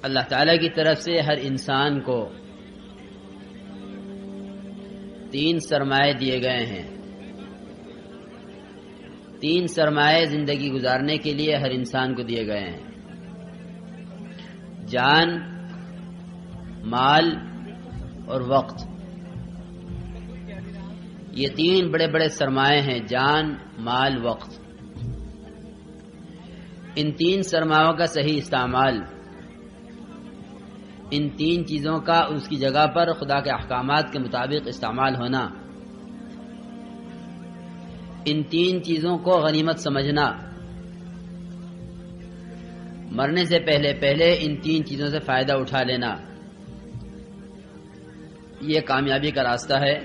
اللہ تعالیٰ کی طرف سے ہر انسان کو 3 سرمایے دیے گئے ہیں. 3 سرمایے زندگی گزارنے کے لیے ہر انسان کو دیے گئے ہیں: جان، مال اور وقت. یہ 3 بڑے بڑے سرمایے ہیں: جان، مال، وقت. ان 3 سرمایوں کا صحیح استعمال، ان 3 چیزوں کا اس کی جگہ پر خدا کے احکامات کے مطابق استعمال ہونا، ان 3 چیزوں کو غنیمت سمجھنا، مرنے سے پہلے ان 3 چیزوں سے فائدہ اٹھا لینا، یہ کامیابی کا راستہ ہے.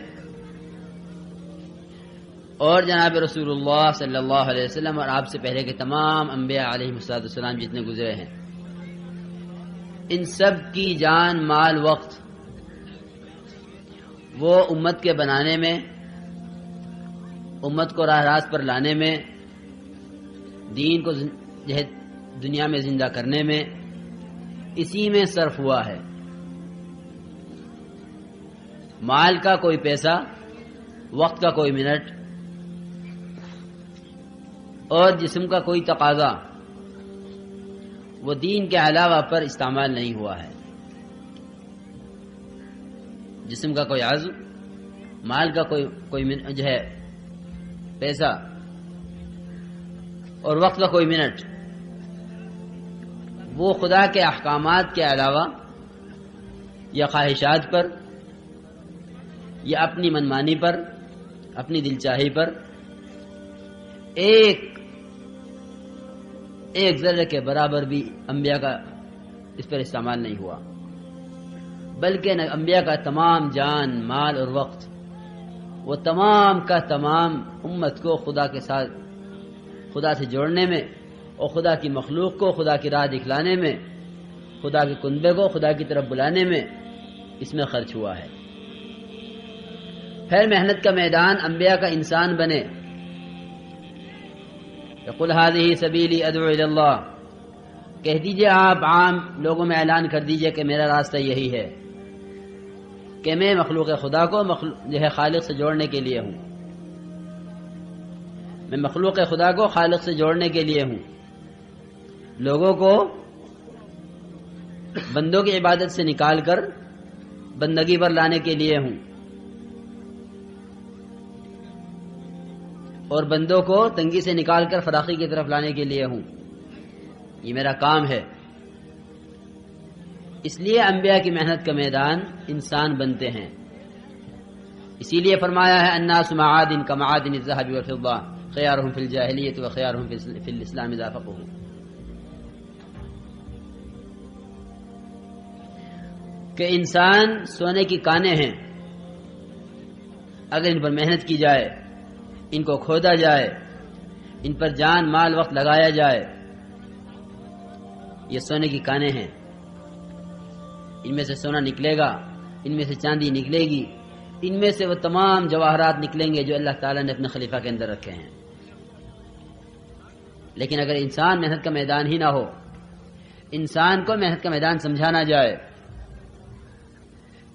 اور جناب رسول اللہ صلی اللہ علیہ وسلم اور آپ سے پہلے کے تمام انبیاء علیہ السلام جتنے گزرے ہیں، ان سب کی جان، مال، وقت وہ امت کے بنانے میں، امت کو راہ راست پر لانے میں، دین کو دنیا میں زندہ کرنے میں، اسی میں صرف ہوا ہے. مال کا کوئی پیسہ، وقت کا کوئی منٹ اور جسم کا کوئی تقاضا وہ دین کے علاوہ پر استعمال نہیں ہوا ہے. جسم کا کوئی عضو، مال کا کوئی جو ہے پیسہ اور وقت کا کوئی منٹ، وہ خدا کے احکامات کے علاوہ یا خواہشات پر یا اپنی منمانی پر، اپنی دلچاہی پر ایک ذرے کے برابر بھی انبیاء کا اس پر استعمال نہیں ہوا، بلکہ انبیاء کا تمام جان، مال اور وقت وہ تمام کا تمام امت کو خدا کے ساتھ، خدا سے جوڑنے میں اور خدا کی مخلوق کو خدا کی راہ دکھلانے میں، خدا کے کنبے کو خدا کی طرف بلانے میں اس میں خرچ ہوا ہے. پھر محنت کا میدان انبیاء کا انسان بنے. قل هذه سبیلی ادعو الی اللہ، کہہ دیجئے آپ عام لوگوں میں اعلان کر دیجئے کہ میرا راستہ یہی ہے کہ میں مخلوق خدا کو جو ہے خالق سے جوڑنے کے لیے ہوں. میں مخلوق خدا کو خالق سے جوڑنے کے لیے ہوں، لوگوں کو بندوں کی عبادت سے نکال کر بندگی پر لانے کے لیے ہوں، اور بندوں کو تنگی سے نکال کر فراخی کی طرف لانے کے لیے ہوں. یہ میرا کام ہے. اس لیے انبیاء کی محنت کا میدان انسان بنتے ہیں. اسی لیے فرمایا ہے الناس معادن کمعادن الذهب والفضة خيارهم في الجاهلية وخيارهم في الإسلام إذا فقهوا. کہ انسان سونے کی کانیں ہیں، اگر ان پر محنت کی جائے، ان کو کھودا جائے، ان پر جان، مال، وقت لگایا جائے، یہ سونے کی کانیں ہیں. ان میں سے سونا نکلے گا، ان میں سے چاندی نکلے گی، ان میں سے وہ تمام جواہرات نکلیں گے جو اللہ تعالیٰ نے اپنے خلیفہ کے اندر رکھے ہیں. لیکن اگر انسان محنت کا میدان ہی نہ ہو، انسان کو محنت کا میدان سمجھا نہ جائے،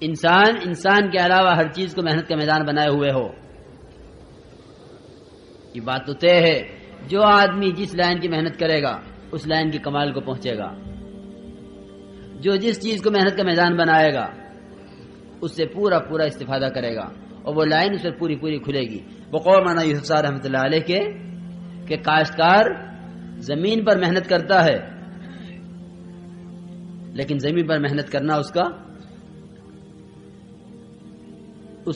انسان کے علاوہ ہر چیز کو محنت کا میدان بنائے ہوئے ہو، یہ بات تو طے ہے جو آدمی جس لائن کی محنت کرے گا اس لائن کی کمال کو پہنچے گا. جو جس چیز کو محنت کا میدان بنائے گا اس سے پورا استفادہ کرے گا اور وہ لائن اس پر پوری کھلے گی. بقول مولانا یوسف صاحب رحمۃ اللہ علیہ کے کہ کاشتکار زمین پر محنت کرتا ہے، لیکن زمین پر محنت کرنا اس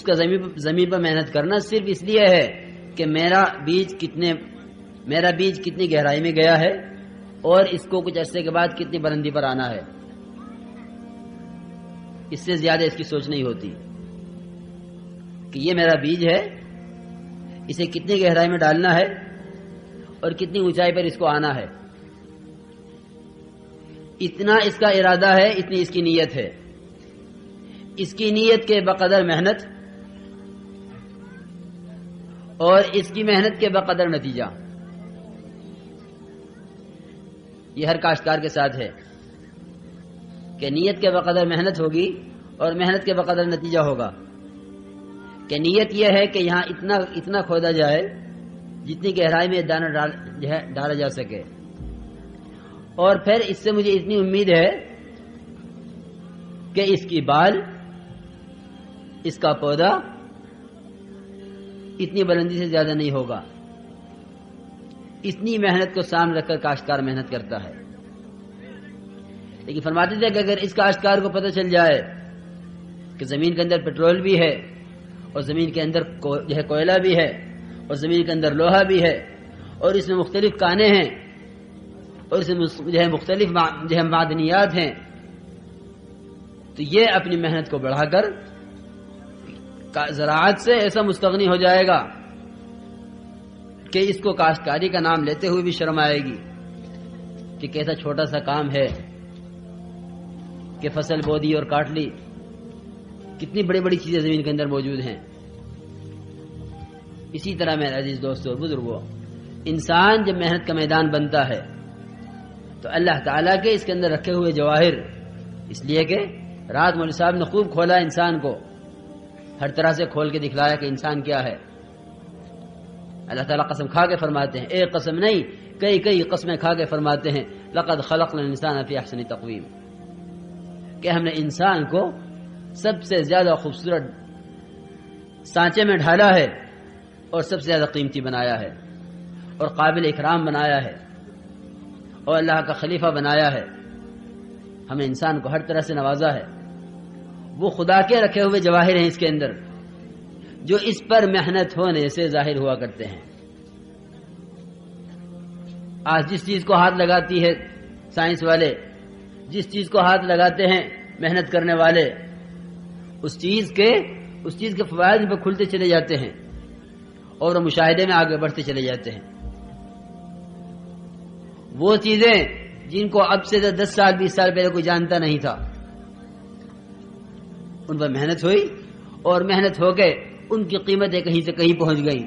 کا زمین پر محنت کرنا صرف اس لیے ہے کہ میرا بیج کتنی گہرائی میں گیا ہے اور اس کو کچھ عرصے کے بعد کتنی بلندی پر آنا ہے. اس سے زیادہ اس کی سوچ نہیں ہوتی کہ یہ میرا بیج ہے، اسے کتنی گہرائی میں ڈالنا ہے اور کتنی اونچائی پر اس کو آنا ہے. اتنا اس کا ارادہ ہے، اتنی اس کی نیت ہے. اس کی نیت کے بقدر محنت اور اس کی محنت کے بقدر نتیجہ، یہ ہر کاشتکار کے ساتھ ہے. کہ نیت کے بقدر محنت ہوگی اور محنت کے بقدر نتیجہ ہوگا. کہ نیت یہ ہے کہ یہاں اتنا کھودا جائے جتنی گہرائی میں دانہ ڈالا جا سکے، اور پھر اس سے مجھے اتنی امید ہے کہ اس کی بال، اس کا پودا اتنی بلندی سے زیادہ نہیں ہوگا. اتنی محنت کو سامنے رکھ کر کاشتکار محنت کرتا ہے. لیکن فرماتے تھے کہ اگر اس کاشتکار کو پتہ چل جائے کہ زمین کے اندر پٹرول بھی ہے اور زمین کے اندر کوئلہ بھی ہے اور زمین کے اندر لوہا بھی ہے اور اس میں مختلف کانے ہیں اور اس میں مختلف معدنیات ہیں، تو یہ اپنی محنت کو بڑھا کر زراعت سے ایسا مستغنی ہو جائے گا کہ اس کو کاشتکاری کا نام لیتے ہوئے بھی شرم آئے گی کہ کیسا چھوٹا سا کام ہے کہ فصل بو دی اور کاٹ لی. کتنی بڑی بڑی چیزیں زمین کے اندر موجود ہیں. اسی طرح میرے عزیز دوستو اور بزرگوں، انسان جب محنت کا میدان بنتا ہے تو اللہ تعالیٰ کے اس کے اندر رکھے ہوئے جواہر، اس لیے کہ رات مولوی صاحب نے خوب کھولا انسان کو، ہر طرح سے کھول کے دکھلایا کہ انسان کیا ہے. اللہ تعالیٰ قسم کھا کے فرماتے ہیں، ایک قسم نہیں کئی قسمیں کھا کے فرماتے ہیں، لقد خلقنا الانسان فی احسن تقویم، کہ ہم نے انسان کو سب سے زیادہ خوبصورت سانچے میں ڈھالا ہے اور سب سے زیادہ قیمتی بنایا ہے اور قابل اکرام بنایا ہے اور اللہ کا خلیفہ بنایا ہے. ہمیں انسان کو ہر طرح سے نوازا ہے. وہ خدا کے رکھے ہوئے جواہر ہیں اس کے اندر جو اس پر محنت ہونے سے ظاہر ہوا کرتے ہیں. آج جس چیز کو ہاتھ لگاتی ہے سائنس والے، جس چیز کو ہاتھ لگاتے ہیں محنت کرنے والے، اس چیز کے فوائد پہ کھلتے چلے جاتے ہیں اور وہ مشاہدے میں آگے بڑھتے چلے جاتے ہیں. وہ چیزیں جن کو اب سے 10 سال 20 سال پہلے کوئی جانتا نہیں تھا، ان پر محنت ہوئی اور محنت ہو کے ان کی قیمتیں کہیں سے کہیں پہنچ گئیں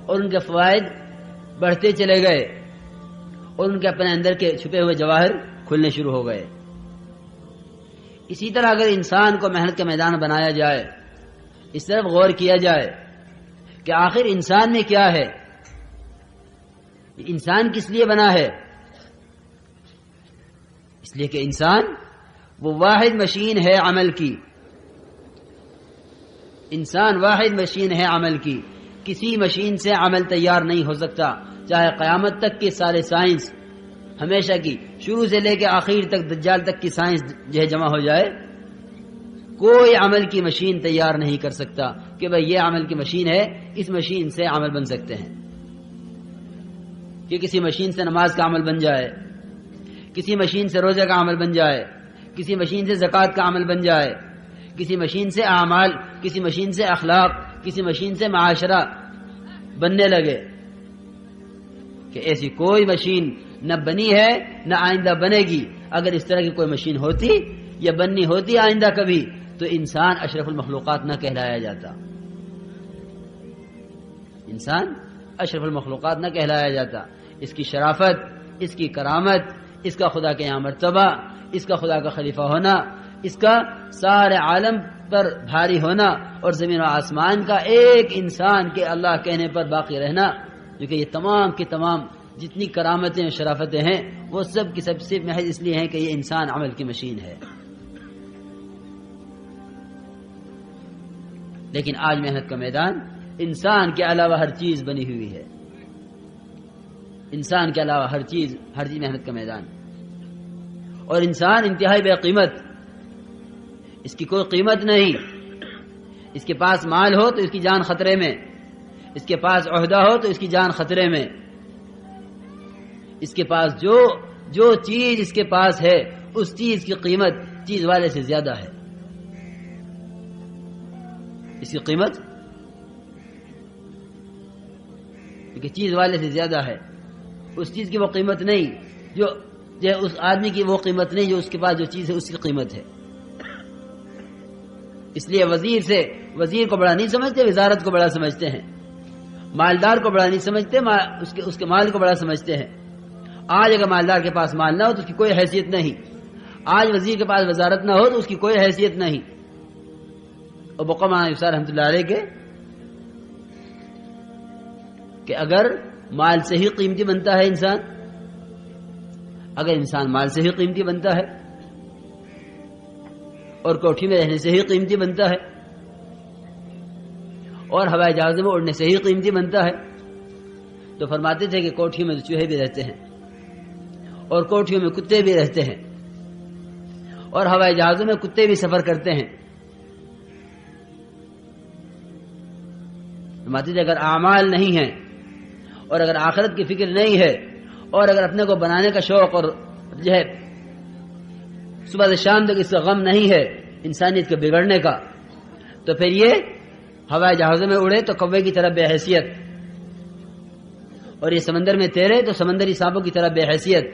اور ان کے فوائد بڑھتے چلے گئے اور ان کے اپنے اندر کے چھپے ہوئے جواہر کھلنے شروع ہو گئے. اسی طرح اگر انسان کو محنت کا میدان بنایا جائے، اس طرف غور کیا جائے کہ آخر انسان میں کیا ہے، انسان کس لیے بنا ہے. اس لیے کہ انسان وہ واحد مشین ہے عمل کی. انسان واحد مشین ہے عمل کی. کسی مشین سے عمل تیار نہیں ہو سکتا، چاہے قیامت تک کی سارے سائنس، ہمیشہ کی شروع سے لے کے آخر تک دجال تک کی سائنس جو ہے جمع ہو جائے، کوئی عمل کی مشین تیار نہیں کر سکتا کہ بھئی یہ عمل کی مشین ہے، اس مشین سے عمل بن سکتے ہیں. کہ کسی مشین سے نماز کا عمل بن جائے، کسی مشین سے روزہ کا عمل بن جائے، کسی مشین سے زکوٰۃ کا عمل بن جائے، کسی مشین سے اعمال، کسی مشین سے اخلاق، کسی مشین سے معاشرہ بننے لگے. کہ ایسی کوئی مشین نہ بنی ہے نہ آئندہ بنے گی. اگر اس طرح کی کوئی مشین ہوتی یا بننی ہوتی آئندہ کبھی تو انسان اشرف المخلوقات نہ کہلایا جاتا. انسان اشرف المخلوقات نہ کہلایا جاتا. اس کی شرافت، اس کی کرامت، اس کا خدا کے یہاں مرتبہ، اس کا خدا کا خلیفہ ہونا، اس کا سارے عالم پر بھاری ہونا اور زمین و آسمان کا ایک انسان کے اللہ کہنے پر باقی رہنا، جو کہ یہ تمام کی تمام جتنی کرامتیں اور شرافتیں ہیں وہ سب کی سب صرف محض اس لیے ہیں کہ یہ انسان عمل کی مشین ہے. لیکن آج محنت کا میدان انسان کے علاوہ ہر چیز بنی ہوئی ہے. انسان کے علاوہ ہر چیز محنت کا میدان. اور انسان انتہائی بے قیمت، اس کی کوئی قیمت نہیں. اس کے پاس مال ہو تو اس کی جان خطرے میں، اس کے پاس عہدہ ہو تو اس کی جان خطرے میں. اس کے پاس جو چیز اس کے پاس ہے اس چیز کی قیمت چیز والے سے زیادہ ہے. اس کی قیمت کیونکہ چیز والے سے زیادہ ہے. اس چیز کی وہ قیمت نہیں جو اس آدمی کی وہ قیمت نہیں جو اس کے پاس جو چیز ہے اس کی قیمت ہے. اس لیے وزیر کو بڑا نہیں سمجھتے، وزارت کو بڑا سمجھتے ہیں. مالدار کو بڑا نہیں سمجھتے، اس کے مال کو بڑا سمجھتے ہیں. آج اگر مالدار کے پاس مال نہ ہو تو اس کی کوئی حیثیت نہیں. آج وزیر کے پاس وزارت نہ ہو تو اس کی کوئی حیثیت نہیں. اور بقما یوسف رحمۃ اللہ علیہ کے کہ اگر مال سے ہی قیمتی بنتا ہے انسان، اگر انسان مال سے ہی قیمتی بنتا ہے اور کوٹھی میں رہنے سے ہی قیمتی بنتا ہے اور ہوائی جہازوں میں اڑنے سے ہی قیمتی بنتا ہے، تو فرماتے تھے کہ کوٹھی میں تو چوہے بھی رہتے ہیں اور کوٹھیوں میں کتے بھی رہتے ہیں اور ہوائی جہازوں میں کتے بھی سفر کرتے ہیں. فرماتے تھے اگر اعمال نہیں ہیں اور اگر آخرت کی فکر نہیں ہے اور اگر اپنے کو بنانے کا شوق اور جو ہے صبح سے شام تک اس کا غم نہیں ہے انسانیت کے بگڑنے کا، تو پھر یہ ہوائی جہازوں میں اڑے تو کوے کی طرح بے حیثیت، اور یہ سمندر میں تیرے تو سمندری سانپوں کی طرح بے حیثیت،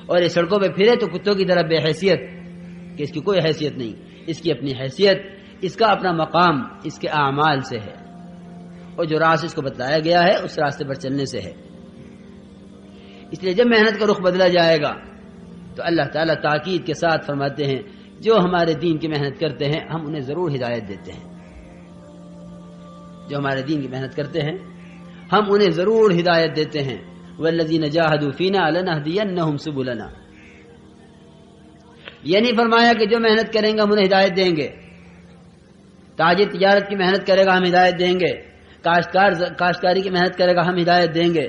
اور یہ سڑکوں پہ پھرے تو کتوں کی طرح بے حیثیت کہ اس کی کوئی حیثیت نہیں. اس کی اپنی حیثیت، اس کا اپنا مقام اس کے اعمال سے ہے، اور جو راستہ اس کو بتلایا گیا ہے اس راستے پر چلنے سے ہے. اس لیے جب محنت کا رخ بدلا جائے گا تو اللہ تعالیٰ تاکید کے ساتھ فرماتے ہیں جو ہمارے دین کی محنت کرتے ہیں ہم انہیں ضرور ہدایت دیتے ہیں. جو ہمارے دین کی محنت کرتے ہیں ہم انہیں ضرور ہدایت دیتے ہیں. والذین جاہدوا فینا لنہدینہم سبلنا. یہ نہیں فرمایا کہ جو محنت کریں گے ہم انہیں ہدایت دیں گے. تاجر تجارت کی محنت کرے گا ہم ہدایت دیں گے، کاشتکاری کی محنت کرے گا ہم ہدایت دیں گے،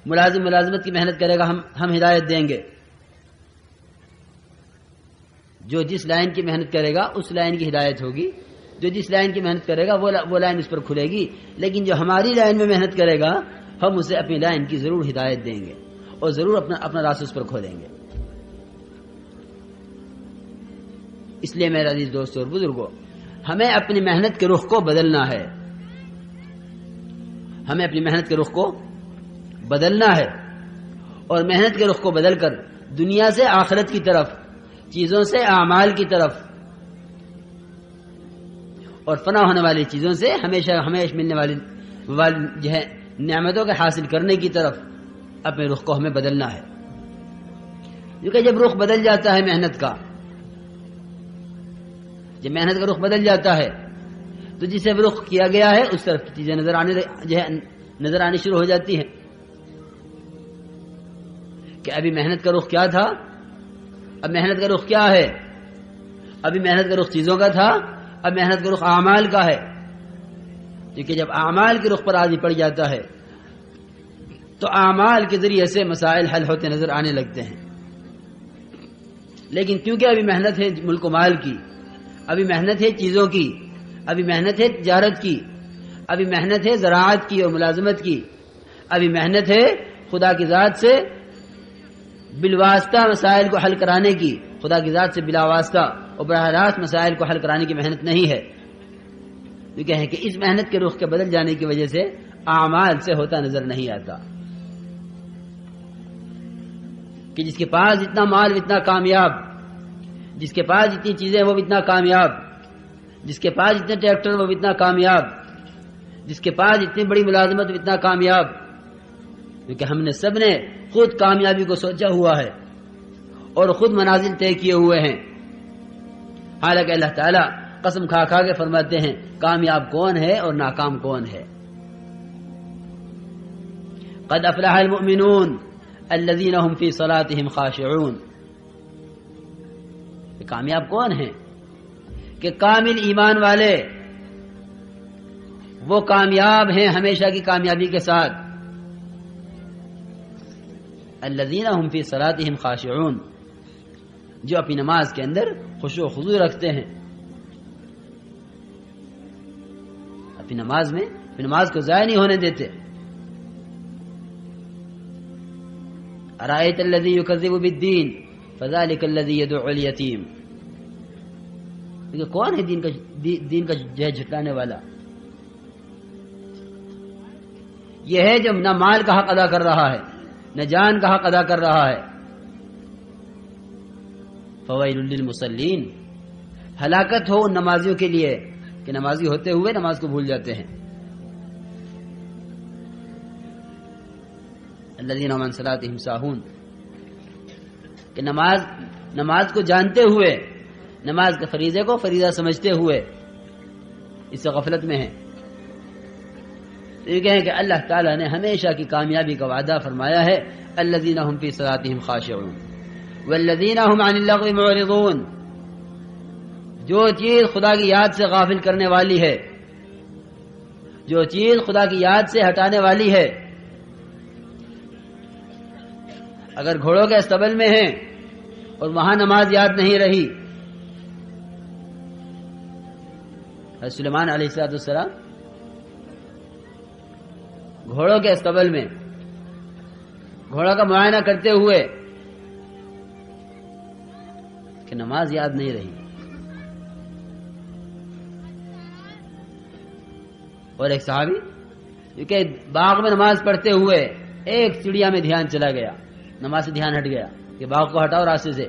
ملازم ملازمت کی محنت کرے گا ہم ہدایت دیں گے. جو جس لائن کی محنت کرے گا اس لائن کی ہدایت ہوگی، جو جس لائن کی محنت کرے گا وہ لائن اس پر کھلے گی. لیکن جو ہماری لائن میں محنت کرے گا ہم اسے اپنی لائن کی ضرور ہدایت دیں گے اور ضرور اپنا راستہ اس پر کھولیں گے. اس لیے میرے عزیز دوستوں اور بزرگوں، ہمیں اپنی محنت کے رخ کو بدلنا ہے. ہمیں اپنی محنت کے رخ کو بدلنا ہے اور محنت کے رخ کو بدل کر دنیا سے آخرت کی طرف، چیزوں سے اعمال کی طرف اور فنا ہونے والی چیزوں سے ہمیشہ ملنے والی جو ہے نعمتوں کے حاصل کرنے کی طرف اپنے رخ کو ہمیں بدلنا ہے. کیونکہ جب رخ بدل جاتا ہے محنت کا، جب محنت کا رخ بدل جاتا ہے تو جسے رخ کیا گیا ہے اس طرف کی چیزیں نظر آنی شروع ہو جاتی ہیں کہ ابھی محنت کا رخ کیا تھا، اب محنت کا رخ کیا ہے. ابھی محنت کا رخ چیزوں کا تھا، اب محنت کا رخ اعمال کا ہے. کیونکہ جب اعمال کے رخ پر آدمی پڑ جاتا ہے تو اعمال کے ذریعے سے مسائل حل ہوتے نظر آنے لگتے ہیں. لیکن کیونکہ ابھی محنت ہے ملک و مال کی، ابھی محنت ہے چیزوں کی، ابھی محنت ہے تجارت کی، ابھی محنت ہے زراعت کی اور ملازمت کی، ابھی محنت ہے خدا کی ذات سے بالواسطہ مسائل کو حل کرانے کی، خدا کی ذات سے بلا واسطہ اور براہ راست مسائل کو حل کرانے کی محنت نہیں ہے. یہ کہیں کہ اس محنت کے رخ کے بدل جانے کی وجہ سے اعمال سے ہوتا نظر نہیں آتا کہ جس کے پاس اتنا مال اتنا کامیاب، جس کے پاس اتنی چیزیں وہ اتنا کامیاب، جس کے پاس اتنے ٹریکٹر وہ اتنا کامیاب، جس کے پاس اتنی بڑی ملازمت وہ اتنا کامیاب. کیونکہ ہم نے سب نے خود کامیابی کو سوچا ہوا ہے اور خود منازل طے کیے ہوئے ہیں. حالانکہ اللہ تعالیٰ قسم کھا کھا کے فرماتے ہیں کامیاب کون ہے اور ناکام کون ہے. قد افلح المؤمنون الذين هم في صلاتهم خاشعون. کامیاب کون ہیں کہ کامل ایمان والے، وہ کامیاب ہیں ہمیشہ کی کامیابی کے ساتھ. الذين هم في صلاتهم خاشعون، جو اپنی نماز کے اندر خشوع و خضوع رکھتے ہیں، اپنی نماز کو ضائع نہیں ہونے دیتے. ارأيت الذي يكذب بالدين فذلك الذي يدعو اليتيم. کون ہے دین کا جو جھٹلانے والا؟ یہ ہے جو نہ مال کا حق ادا کر رہا ہے نہ جان کا حق ادا کر رہا ہے. فویل للمصلین، ہلاکت ہو ان نمازیوں کے لیے کہ نمازی ہوتے ہوئے نماز کو بھول جاتے ہیں. الذین هم عن صلاتهم ساہون، کہ نماز کو جانتے ہوئے، نماز کے فریضے کو فریضہ سمجھتے ہوئے اس سے غفلت میں ہیں، تو یہ کہیں کہ اللہ تعالیٰ نے ہمیشہ کی کامیابی کا وعدہ فرمایا ہے، الذین هم فی صلاتهم خاشعون والذین هم عن اللغو معرضون. جو چیز خدا کی یاد سے غافل کرنے والی ہے، جو چیز خدا کی یاد سے ہٹانے والی ہے، اگر گھوڑوں کے استبل میں ہیں اور وہاں نماز یاد نہیں رہی، حضرت سلیمان علیہ السلام گھوڑوں کے استبل میں گھوڑا کا معائنہ کرتے ہوئے کہ نماز یاد نہیں رہی، اور ایک صحابی کیونکہ باغ میں نماز پڑھتے ہوئے ایک چڑیا میں دھیان چلا گیا، نماز سے دھیان ہٹ گیا کہ باغ کو ہٹاؤ راستے سے،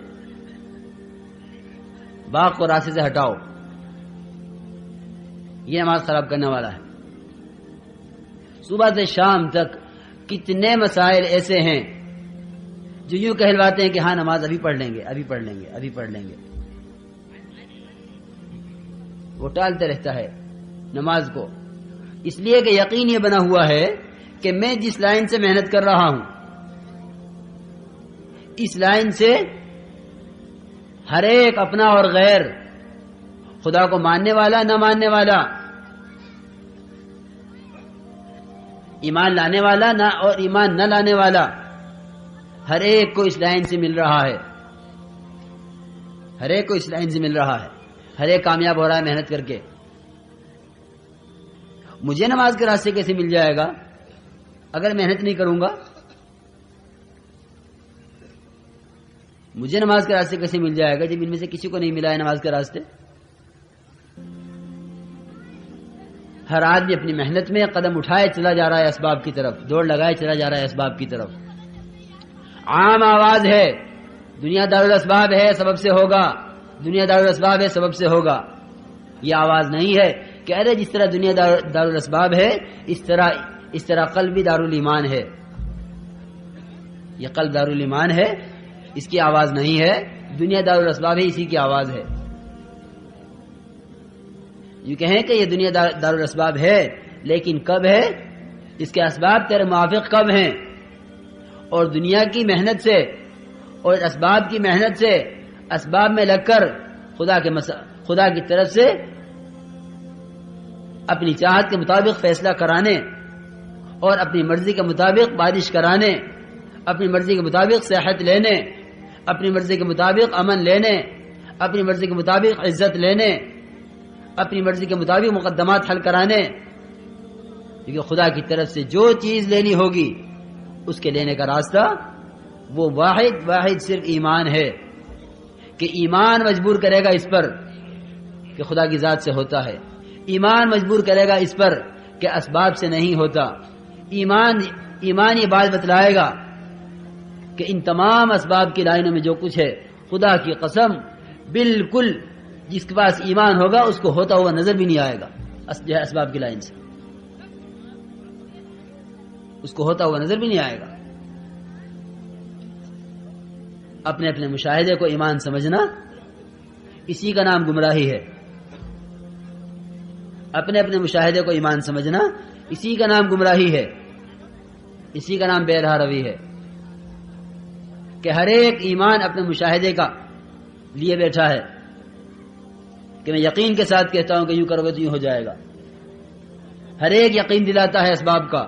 باغ کو راستے سے ہٹاؤ، یہ نماز خراب کرنے والا ہے. صبح سے شام تک کتنے مسائل ایسے ہیں جو یوں کہلواتے ہیں کہ ہاں نماز ابھی پڑھ لیں گے، ابھی پڑھ لیں گے، ابھی پڑھ لیں گے. وہ ٹالتے رہتا ہے نماز کو، اس لیے کہ یقین یہ بنا ہوا ہے کہ میں جس لائن سے محنت کر رہا ہوں، اس لائن سے ہر ایک اپنا اور غیر، خدا کو ماننے والا نہ ماننے والا، ایمان لانے والا نہ اور ایمان نہ لانے والا، ہر ایک کو اس لائن سے مل رہا ہے، ہر ایک کو اس لائن سے مل رہا ہے، ہر ایک کامیاب ہو رہا ہے محنت کر کے. مجھے نماز کے راستے کیسے مل جائے گا اگر محنت نہیں کروں گا؟ مجھے نماز کے راستے کیسے مل جائے گا جب ان میں سے کسی کو نہیں ملا ہے نماز کے راستے؟ ہر آدمی اپنی محنت میں قدم اٹھائے چلا جا رہا ہے اسباب کی طرف، دوڑ لگائے چلا جا رہا ہے اسباب کی طرف. عام آواز ہے دنیا دارالاسباب ہے سبب سے ہوگا، دنیا دارالاسباب ہے سبب سے ہوگا. یہ آواز نہیں ہے کہ ارے جس طرح دنیا دارالاسباب ہے اس طرح قلب بھی دارالایمان ہے. یہ قلب دارالایمان ہے، اس کی آواز نہیں ہے. دنیا دارالاسباب ہے، اسی کی آواز ہے. یہ کہیں کہ یہ دنیا دارالاسباب ہے، لیکن کب ہے؟ اس کے اسباب تیرے موافق کب ہیں؟ اور دنیا کی محنت سے اور اسباب کی محنت سے اسباب میں لگ کر خدا کی طرف سے اپنی چاہت کے مطابق فیصلہ کرانے اور اپنی مرضی کے مطابق بارش کرانے، اپنی مرضی کے مطابق صحت لینے، اپنی مرضی کے مطابق امن لینے، اپنی مرضی کے مطابق عزت لینے، اپنی مرضی کے مطابق مقدمات حل کرانے. کیونکہ خدا کی طرف سے جو چیز لینی ہوگی اس کے لینے کا راستہ وہ واحد صرف ایمان ہے، کہ ایمان مجبور کرے گا اس پر کہ خدا کی ذات سے ہوتا ہے، ایمان مجبور کرے گا اس پر کہ اسباب سے نہیں ہوتا. ایمان یہ بات بتلائے گا کہ ان تمام اسباب کی لائنوں میں جو کچھ ہے، خدا کی قسم بالکل جس کے پاس ایمان ہوگا اس کو ہوتا ہوا نظر بھی نہیں آئے گا. جو ہے اسباب کی لائن سے اس کو ہوتا ہوا نظر بھی نہیں آئے گا. اپنے اپنے مشاہدے کو ایمان سمجھنا اسی کا نام گمراہی ہے. اپنے اپنے مشاہدے کو ایمان سمجھنا اسی کا نام گمراہی ہے، اسی کا نام بے راہ روی ہے. کہ ہر ایک ایمان اپنے مشاہدے کا لیے بیٹھا ہے کہ میں یقین کے ساتھ کہتا ہوں کہ یوں کرو گے تو یوں ہو جائے گا. ہر ایک یقین دلاتا ہے اسباب کا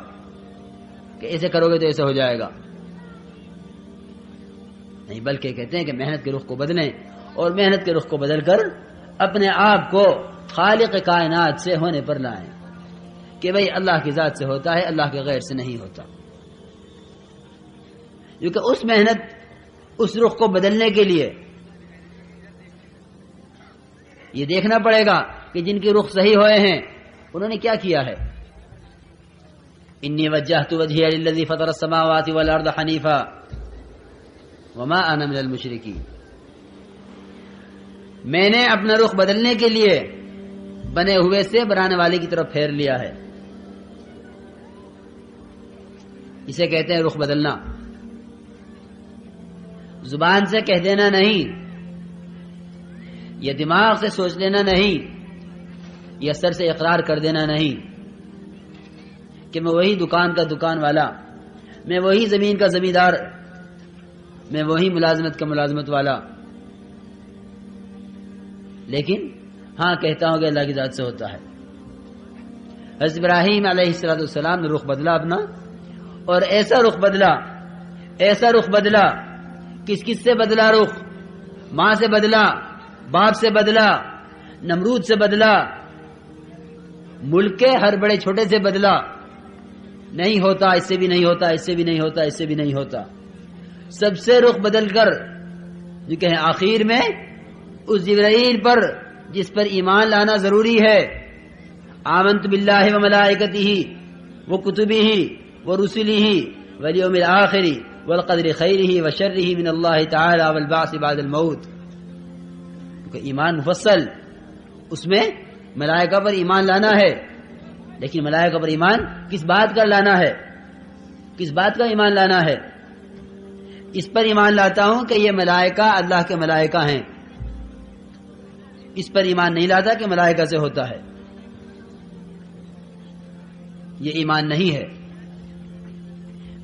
کہ ایسے کرو گے تو ایسے ہو جائے گا. نہیں، بلکہ کہتے ہیں کہ محنت کے رخ کو بدلیں اور محنت کے رخ کو بدل کر اپنے آپ کو خالق کائنات سے ہونے پر لائیں کہ بھئی اللہ کی ذات سے ہوتا ہے، اللہ کے غیر سے نہیں ہوتا. کیونکہ اس محنت اس رخ کو بدلنے کے لیے یہ دیکھنا پڑے گا کہ جن کے رخ صحیح ہوئے ہیں انہوں نے کیا کیا ہے. انی وجہت وجہی للذی فطر السماوات والارض حنیفا وما انا من المشرکین. میں نے اپنا رخ بدلنے کے لیے بنے ہوئے سے بنانے والے کی طرف پھیر لیا ہے. اسے کہتے ہیں رخ بدلنا. زبان سے کہہ دینا نہیں یہ دماغ سے سوچ لینا نہیں، یہ سر سے اقرار کر دینا نہیں کہ میں وہی دکان کا دکان والا، میں وہی زمین کا زمیندار، میں وہی ملازمت کا ملازمت والا، لیکن ہاں کہتا ہوں کہ اللہ کی ذات سے ہوتا ہے۔ حضرت ابراہیم علیہ السلام نے رخ بدلا اپنا، اور ایسا رخ بدلا، کس سے بدلا رخ؟ ماں سے بدلا، باپ سے بدلا، نمرود سے بدلا، ملک کے ہر بڑے چھوٹے سے بدلا۔ نہیں ہوتا، اس سے بھی نہیں ہوتا، اس سے بھی نہیں ہوتا، اس سے بھی نہیں ہوتا، سب سے رخ بدل کر جو کہیں آخر میں اس جبرائیل پر جس پر ایمان لانا ضروری ہے، آمنت باللہ و ملائکتہ و کتبہ و رسلہ والیوم الآخر والقدر خیرہ و شرہ من اللہ تعالی والبعث بعد الموت۔ کیونکہ ایمان مفصل، اس میں ملائکہ پر ایمان لانا ہے، لیکن ملائکہ پر ایمان کس بات کا لانا ہے؟ کس بات کا ایمان لانا ہے؟ اس پر ایمان لاتا ہوں کہ یہ ملائکہ اللہ کے ملائکہ ہیں، اس پر ایمان نہیں لاتا کہ ملائکہ سے ہوتا ہے، یہ ایمان نہیں ہے۔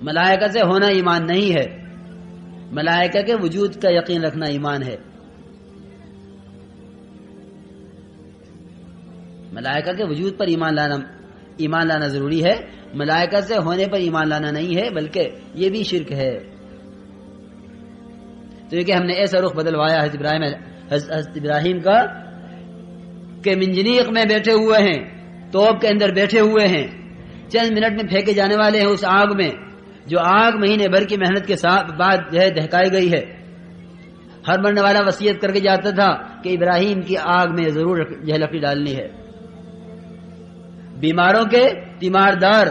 ملائکہ سے ہونا ایمان نہیں ہے، ملائکہ کے وجود کا یقین رکھنا ایمان ہے۔ ملائکہ کے وجود پر ایمان لانا ضروری ہے، ملائکہ سے ہونے پر ایمان لانا نہیں ہے، بلکہ یہ بھی شرک ہے۔ تو یہ کہ ہم نے ایسا رخ بدلوایا حضرت ابراہیم کا کہ منجنیق میں بیٹھے ہوئے ہیں، توپ کے اندر بیٹھے ہوئے ہیں، چند منٹ میں پھینکے جانے والے ہیں اس آگ میں، جو آگ مہینے بھر کی محنت کے بعد دہکائی گئی ہے۔ ہر مرنے والا وصیت کر کے جاتا تھا کہ ابراہیم کی آگ میں ضرور لکڑی ڈالنی ہے۔ بیماروں کے تیماردار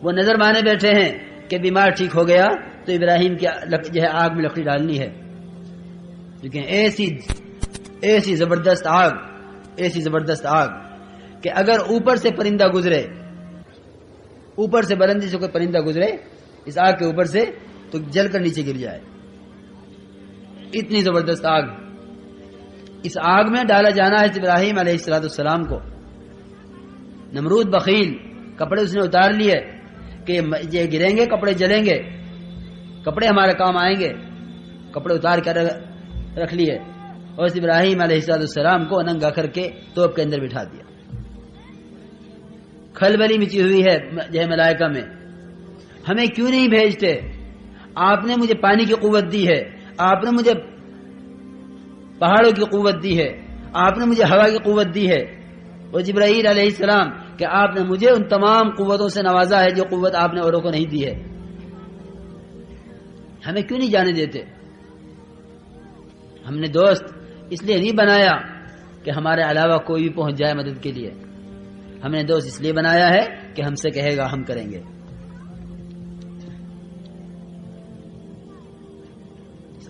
وہ نظر مانے بیٹھے ہیں کہ بیمار ٹھیک ہو گیا تو ابراہیم کی آگ میں لکڑی ڈالنی ہے، لیکن ایسی زبردست آگ کہ اگر اوپر سے پرندہ گزرے، اوپر سے بلندی سے کوئی پرندہ گزرے اس آگ کے اوپر سے تو جل کر نیچے گر جائے، اتنی زبردست آگ۔ اس آگ میں ڈالا جانا ہے ابراہیم علیہ السلام کو۔ نمرود بخیل، کپڑے اس نے اتار لیے کہ یہ گریں گے، کپڑے جلیں گے، کپڑے ہمارے کام آئیں گے، کپڑے اتار کر رکھ لیے، اور ابراہیم علیہ السلام کو ننگا کر کے توپ کے اندر بٹھا دیا۔ کھلبلی مچی ہوئی ہے ملائکہ میں، ہمیں کیوں نہیں بھیجتے؟ آپ نے مجھے پانی کی قوت دی ہے، آپ نے مجھے پہاڑوں کی قوت دی ہے، آپ نے مجھے ہوا کی قوت دی ہے، اور جبرائیل علیہ السلام کہ آپ نے مجھے ان تمام قوتوں سے نوازا ہے جو قوت آپ نے اوروں کو نہیں دی ہے، ہمیں کیوں نہیں جانے دیتے؟ ہم نے دوست اس لیے نہیں بنایا کہ ہمارے علاوہ کوئی بھی پہنچ جائے مدد کے لیے، ہم نے دوست اس لیے بنایا ہے کہ ہم سے کہے گا ہم کریں گے۔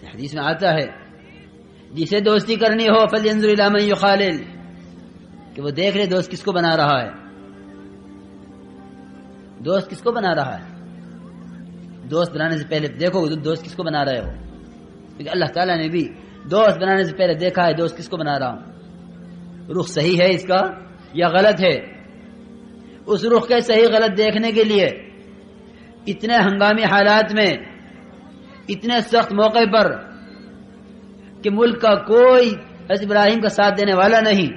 حدیث میں آتا ہے جسے دوستی کرنی ہو فلینظر الی من یخالل، کہ وہ دیکھ لے دوست کس کو بنا رہا ہے، دوست کس کو بنا رہا ہے۔ دوست بنانے سے پہلے دیکھو دوست کس کو بنا رہے ہو، کیونکہ اللہ تعالیٰ نے بھی دوست بنانے سے پہلے دیکھا ہے دوست کس کو بنا رہا ہوں، رخ صحیح ہے اس کا یا غلط ہے۔ اس رخ کے صحیح غلط دیکھنے کے لیے اتنے ہنگامی حالات میں، اتنے سخت موقع پر کہ ملک کا کوئی حضرت ابراہیم کا ساتھ دینے والا نہیں،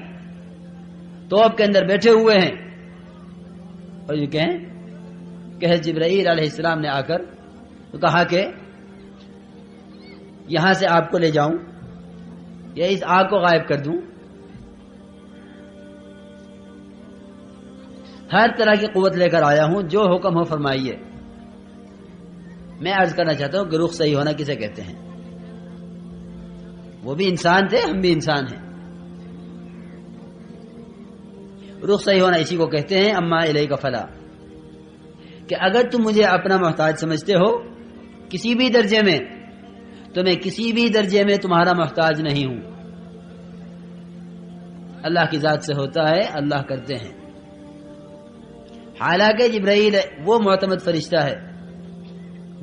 توپ کے اندر بیٹھے ہوئے ہیں، اور یہ کہیں کہ حضرت جبرائیل علیہ السلام نے آ کر تو کہا کہ یہاں سے آپ کو لے جاؤں یا اس آگ کو غائب کر دوں، ہر طرح کی قوت لے کر آیا ہوں، جو حکم ہو فرمائیے۔ میں عرض کرنا چاہتا ہوں کہ رخ صحیح ہونا کسے کہتے ہیں؟ وہ بھی انسان تھے، ہم بھی انسان ہیں۔ رخ صحیح ہونا اسی کو کہتے ہیں اما الیک فلا، کہ اگر تم مجھے اپنا محتاج سمجھتے ہو کسی بھی درجے میں، تو میں کسی بھی درجے میں تمہارا محتاج نہیں ہوں۔ اللہ کی ذات سے ہوتا ہے، اللہ کرتے ہیں۔ حالانکہ جبرائیل وہ معتمد فرشتہ ہے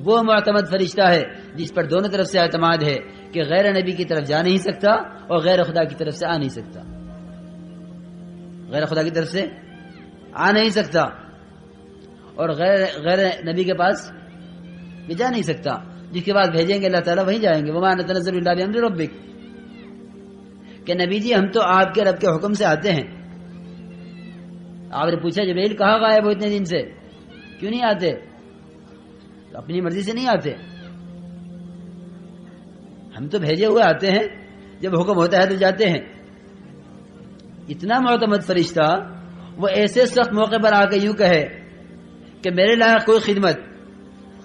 وہ معتمد فرشتہ ہے جس پر دونوں طرف سے اعتماد ہے کہ غیر نبی کی طرف جا نہیں سکتا اور غیر خدا کی طرف سے آ نہیں سکتا، غیر خدا کی طرف سے آ نہیں سکتا اور غیر نبی کے پاس بھی جا نہیں سکتا، جس کے بعد بھیجیں گے اللہ تعالیٰ وہیں جائیں گے۔ وما نتنزل الا بامر ربک، کہ نبی جی ہم تو آپ کے رب کے حکم سے آتے ہیں۔ آپ نے پوچھا جبریل کہاں غائب ہو اتنے دن سے، کیوں نہیں آتے؟ اپنی مرضی سے نہیں آتے، ہم تو بھیجے ہوئے آتے ہیں، جب حکم ہوتا ہے تو جاتے ہیں۔ اتنا معتمد فرشتہ وہ ایسے سخت موقع پر آ کے یوں کہے کہ میرے لائق کوئی خدمت،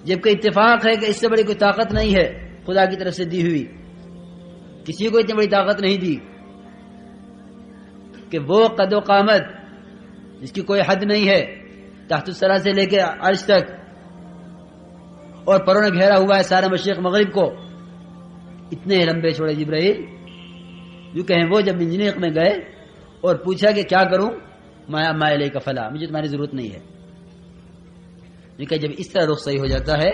جبکہ اتفاق ہے کہ اس سے بڑی کوئی طاقت نہیں ہے خدا کی طرف سے دی ہوئی، کسی کو اتنی بڑی طاقت نہیں دی کہ وہ قد و قامت جس کی کوئی حد نہیں ہے، تحت الثری سے لے کے عرش تک، اور پروں نے گھیرا ہوا ہے سارا مشرق مغرب کو، اتنے لمبے چھوڑے جبرائیل یوں کہیں وہ جب منجنیق میں گئے اور پوچھا کہ کیا کروں، ما الیک فلا، مجھے تمہاری ضرورت نہیں ہے۔ کہ جب اس طرح رخ صحیح ہو جاتا ہے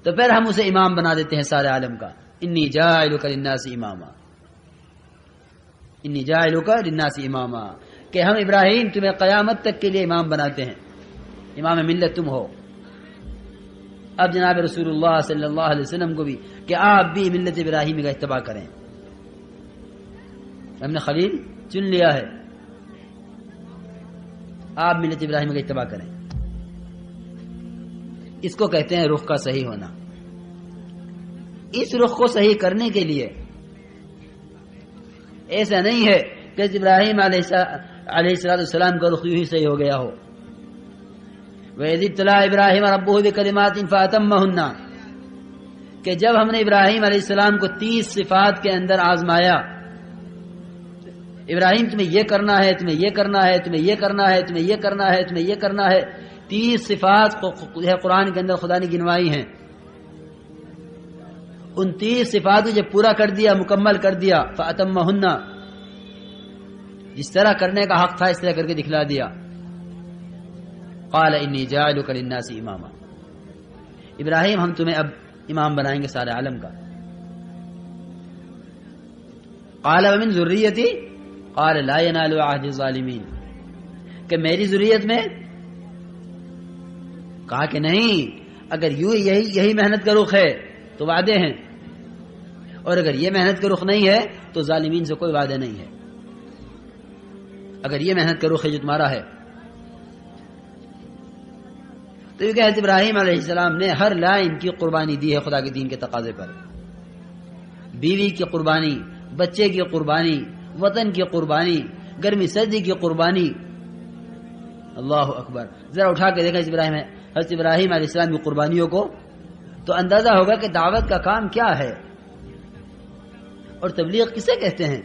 تو پھر ہم اسے امام بنا دیتے ہیں سارے عالم کا۔ انی جاعلک للناس اماما، انی جاعلک للناس اماما، کہ ہم ابراہیم تمہیں قیامت تک کے لیے امام بناتے ہیں، امام ملت تم ہو۔ اب جناب رسول اللہ صلی اللہ علیہ وسلم کو بھی کہ آپ بھی ملت ابراہیمی کا اتباع کریں، ہم نے خلیل چن لیا ہے، آپ ملت ابراہیمی کا اتباع کریں۔ اس کو کہتے ہیں رخ کا صحیح ہونا۔ اس رخ کو صحیح کرنے کے لیے ایسا نہیں ہے کہ ابراہیم علیہ السلام کا رخ یوں ہی صحیح ہو گیا ہو۔ وَإِذِ ابْتَلَىٰ إِبْرَاهِيمَ رَبُّهُ بِكَلِمَاتٍ فَأَتَمَّهُنَّ، کہ جب ہم نے ابراہیم علیہ السلام کو 30 صفات کے اندر آزمایا، ابراہیم تمہیں یہ کرنا ہے، تمہیں یہ کرنا ہے، تمہیں یہ کرنا ہے، تمہیں یہ کرنا ہے، تمہیں یہ کرنا ہے، 30 صفات قرآن کے اندر خدا نے گنوائی ہیں۔ ان 30 صفات کو جب پورا کر دیا، مکمل کر دیا، فَأَتَمَّهُنَّ، جس طرح کرنے کا حق تھا اس طرح کر کے دکھلا دیا۔ قال انی جاعلک للناس اماما، ابراہیم ہم تمہیں اب امام بنائیں گے سارے عالم کا۔ قال ومن ذریتی، قال لا ینال عہد الظالمین، کہ میری ذریت میں، کہا کہ نہیں، اگر یہی محنت کا رخ ہے تو وعدے ہیں، اور اگر یہ محنت کا رخ نہیں ہے تو ظالمین سے کوئی وعدے نہیں ہے۔ اگر یہ محنت کا رخ ہے جو تمہارا ہے تو یہ کہ حضرت ابراہیم علیہ السلام نے ہر لائن کی قربانی دی ہے خدا کے دین کے تقاضے پر، بیوی کی قربانی، بچے کی قربانی، وطن کی قربانی، گرمی سردی کی قربانی۔ اللہ اکبر، ذرا اٹھا کے دیکھا حضرت ابراہیم علیہ السلام کی قربانیوں کو تو اندازہ ہوگا کہ دعوت کا کام کیا ہے اور تبلیغ کسے کہتے ہیں۔